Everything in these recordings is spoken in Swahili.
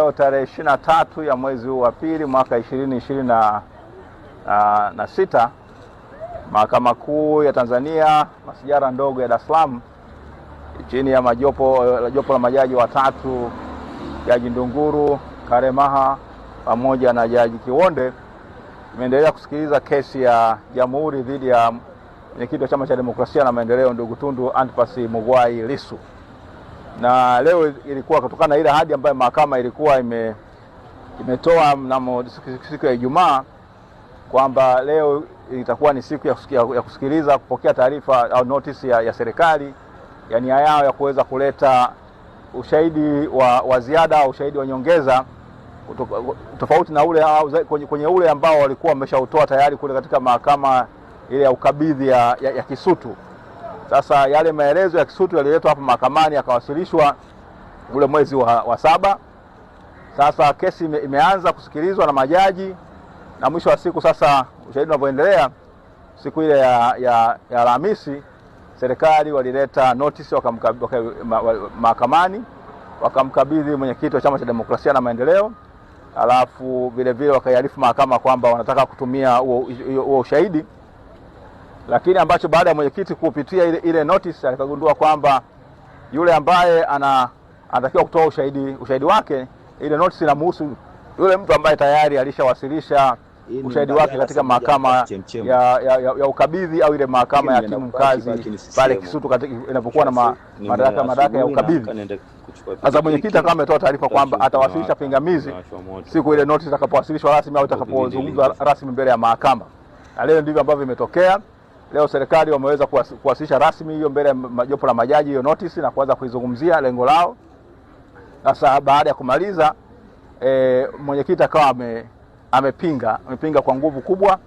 leo tarehe 23 ya mwezi wa pili mwaka 2026, Mahakama Kuu ya Tanzania masijara ndogo ya Dar es Salaam chini ya jopo la majaji watatu, Jaji Ndunguru, Karemaha pamoja na Jaji Kiwonde, imeendelea kusikiliza kesi ya Jamhuri dhidi ya mwenyekiti wa Chama cha Demokrasia na Maendeleo ndugu Tundu Antipas Mugwai Lissu. Na leo ilikuwa kutokana na ile ahadi ambayo mahakama ilikuwa imetoa mnamo siku ya Ijumaa kwamba leo itakuwa ni siku ya kusikiliza, kupokea taarifa au notice ya serikali ya nia yao ya kuweza kuleta ushahidi wa ziada au ushahidi wa nyongeza tofauti na ule kwenye ule ambao walikuwa wameshautoa tayari kule katika mahakama ile ya ukabidhi ya Kisutu. Sasa yale maelezo ya Kisutu yaliletwa hapa mahakamani yakawasilishwa ule mwezi wa saba. Sasa kesi imeanza kusikilizwa na majaji, na mwisho wa siku sasa ushahidi unavyoendelea, siku ile ya Alhamisi serikali walileta notice mahakamani, wakamkabidhi mwenyekiti wa Chama cha Demokrasia na Maendeleo, alafu vile vile wakaiarifu mahakama kwamba wanataka kutumia huo ushahidi. Lakini ambacho baada ya mwenyekiti kupitia ile notice alikagundua kwamba yule ambaye anatakiwa kutoa ushahidi wake, ile notice inamhusu yule mtu ambaye tayari alishawasilisha ushahidi wake katika mahakama ya ukabidhi au ile mahakama ya hakimu mkazi pale Kisutu inapokuwa na madaraka ya ukabidhi. Sasa mwenyekiti kama ametoa taarifa kwamba atawasilisha pingamizi siku ile notice itakapowasilishwa rasmi au itakapozungumzwa rasmi mbele ya mahakama. Na leo ndivyo ambavyo imetokea. Leo serikali wameweza kuwasilisha rasmi hiyo mbele ya jopo la majaji hiyo notice na kuanza kuizungumzia lengo lao. Sasa baada ya kumaliza mwenyekiti akawa amepinga kwa nguvu kubwa,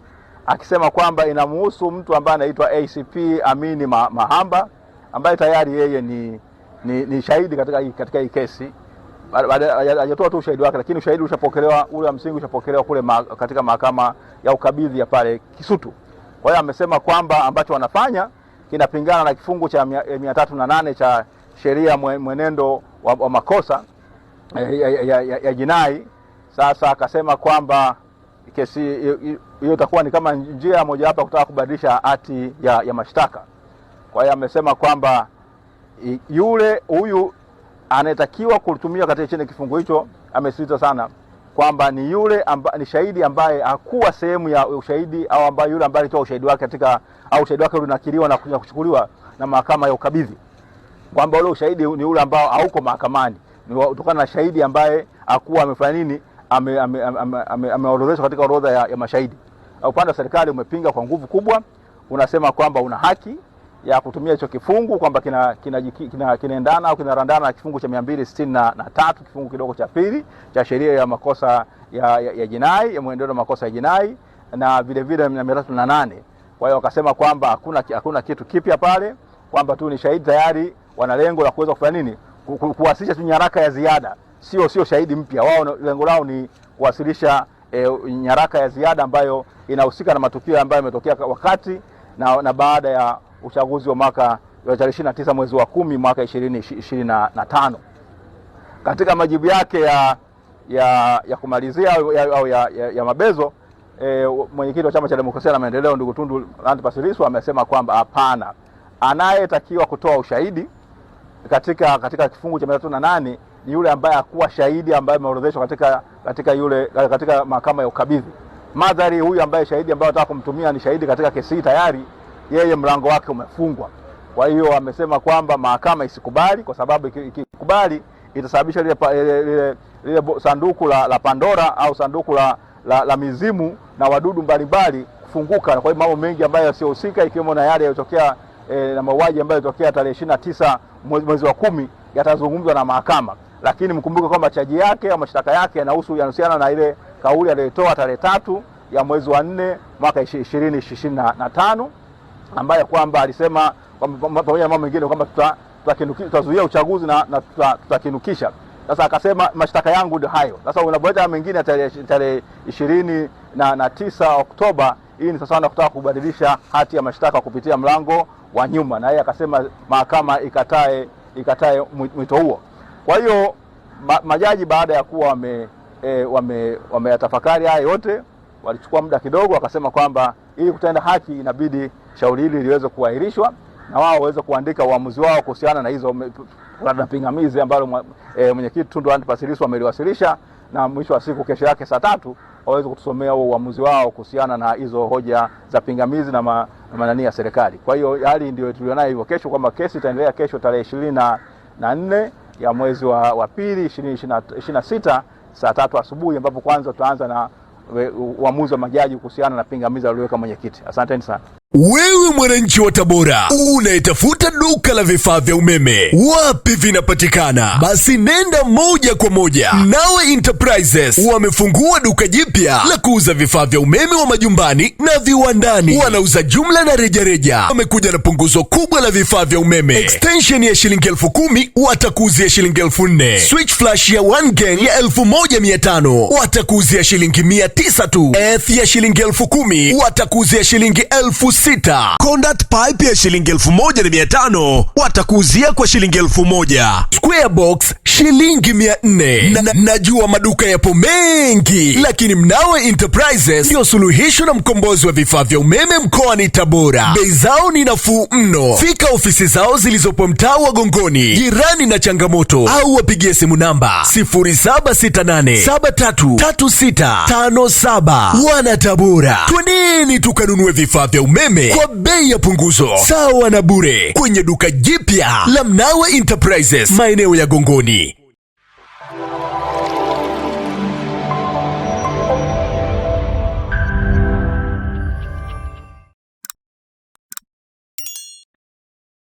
akisema kwamba inamhusu mtu ambaye anaitwa ACP Amini Mahamba ambaye tayari yeye ni shahidi katika hii kesi. Hajatoa tu ushahidi wake, lakini ushahidi ushapokelewa, ule wa msingi ushapokelewa kule katika mahakama ya ukabidhi ya pale Kisutu. Kwa hiyo amesema kwamba ambacho wanafanya kinapingana na kifungu cha 308 cha sheria mwenendo wa makosa ya jinai. Sasa akasema kwamba kesi hiyo itakuwa ni kama njia moja hapa kutaka kubadilisha hati ya mashtaka. Kwa hiyo amesema kwamba huyu anayetakiwa kutumia katika chini kifungu hicho, amesisitiza sana kwamba ni ni shahidi ambaye hakuwa sehemu ya ushahidi au ambaye yule ambaye alitoa ushahidi wake au ushahidi wake unakiriwa na kuchukuliwa na mahakama ya ukabidhi, kwamba ule ushahidi ni ule ambao hauko mahakamani, ni kutokana na shahidi ambaye hakuwa amefanya nini, ameorodheshwa katika orodha ya mashahidi. Upande wa serikali umepinga kwa nguvu kubwa, unasema kwamba una haki ya kutumia hicho kifungu, kwamba kinaendana au kinarandana na kifungu cha 263 kifungu kidogo cha pili cha sheria ya makosa ya jinai, ya mwenendo wa makosa ya jinai, na vile vile 308. Kwa hiyo wakasema kwamba hakuna kitu kipya pale, kwamba tu ni shahidi tayari, wana lengo la kuweza kufanya nini, kuwasilisha tu nyaraka ya ziada, sio shahidi mpya. Wao lengo lao ni kuwasilisha nyaraka ya ziada ambayo inahusika na matukio ambayo yametokea wakati na baada ya uchaguzi wa mwaka wa 29 mwezi wa 10 mwaka 2025. Katika majibu yake ya kumalizia au ya mabezo, mwenyekiti wa Chama cha Demokrasia na Maendeleo ndugu Tundu Antipas Lissu amesema kwamba hapana, anayetakiwa kutoa ushahidi katika kifungu cha 308 ni yule ambaye hakuwa shahidi ambaye ameorodheshwa katika mahakama ya ukabidhi. Madhari huyu ambaye shahidi ambaye anataka kumtumia ni shahidi katika kesi hii tayari yeye mlango wake umefungwa. Kwa hiyo amesema kwamba mahakama isikubali, kwa sababu ikikubali itasababisha lile sanduku la Pandora au sanduku la mizimu na wadudu mbalimbali kufunguka. Kwa hiyo mambo mengi ambayo yasiohusika, ikiwemo na yale yaliyotokea na mauaji ambayo yalitokea tarehe 29 mwezi wa 10 yatazungumzwa na mahakama. Lakini mkumbuke kwamba chaji yake au mashtaka yake yanahusiana na ile kauli aliyotoa tarehe 3 ya mwezi wa 4 mwaka 2025, ambaye kwamba alisema pamoja na mambo mengine kwamba tutazuia uchaguzi na tutakinukisha. Sasa akasema mashtaka yangu ndio hayo. Sasa unapoleta mengine tarehe 29 Oktoba, hii ni sasa na kutaka kubadilisha hati ya mashtaka kupitia mlango wa nyuma, na yeye akasema mahakama ikatae mwito huo. Kwa hiyo majaji baada ya kuwa wameyatafakari haya yote, walichukua muda kidogo, wakasema kwamba ili kutenda haki inabidi shauri hili liweze kuahirishwa na wao waweze kuandika uamuzi wao kuhusiana na hizo pingamizi ambalo mwenyekiti Tundu Antipas Lissu ameliwasilisha, na mwisho wa siku kesho yake saa 3 waweze kutusomea huo uamuzi wao kuhusiana na hizo hoja za pingamizi na manani ya serikali. Kwa hiyo hali ndio tulionayo hivyo kesho, kwamba kesi itaendelea kesho tarehe 24 ya mwezi wa pili 2026 saa 3 asubuhi, ambapo kwanza tutaanza na uamuzi wa majaji kuhusiana na pingamizi aliyoweka mwenyekiti. Asanteni sana. Wewe mwananchi wa Tabora, unayetafuta duka la vifaa vya umeme, wapi vinapatikana? Basi nenda moja kwa moja Mnawe Enterprises. Wamefungua duka jipya la kuuza vifaa vya umeme wa majumbani na viwandani. Wanauza jumla na rejareja. Wamekuja na punguzo kubwa la vifaa vya umeme. Extension ya shilingi 10,000 watakuuzia shilingi 4,000. Switch flash ya 1 gang ya 1,500 watakuuzia shilingi 900 tu. Earth ya shilingi 10,000 watakuuzia shilingi 6,000. Conduit pipe ya shilingi 1,500 watakuuzia kwa shilingi 1,000. Square box shilingi 400. Najua maduka yapo mengi, lakini Mnawe Enterprises ndio suluhisho na mkombozi wa vifaa vya umeme mkoani Tabora. Bei zao ni nafuu mno. Fika ofisi zao zilizopo mtaa wa Gongoni, jirani na Changamoto, au wapigie simu namba 0768733657. Wana Tabora, twendeni tukanunue vifaa vya umeme kwa bei ya punguzo sawa na bure kwenye duka jipya la Mnawe Enterprises maeneo ya Gongoni.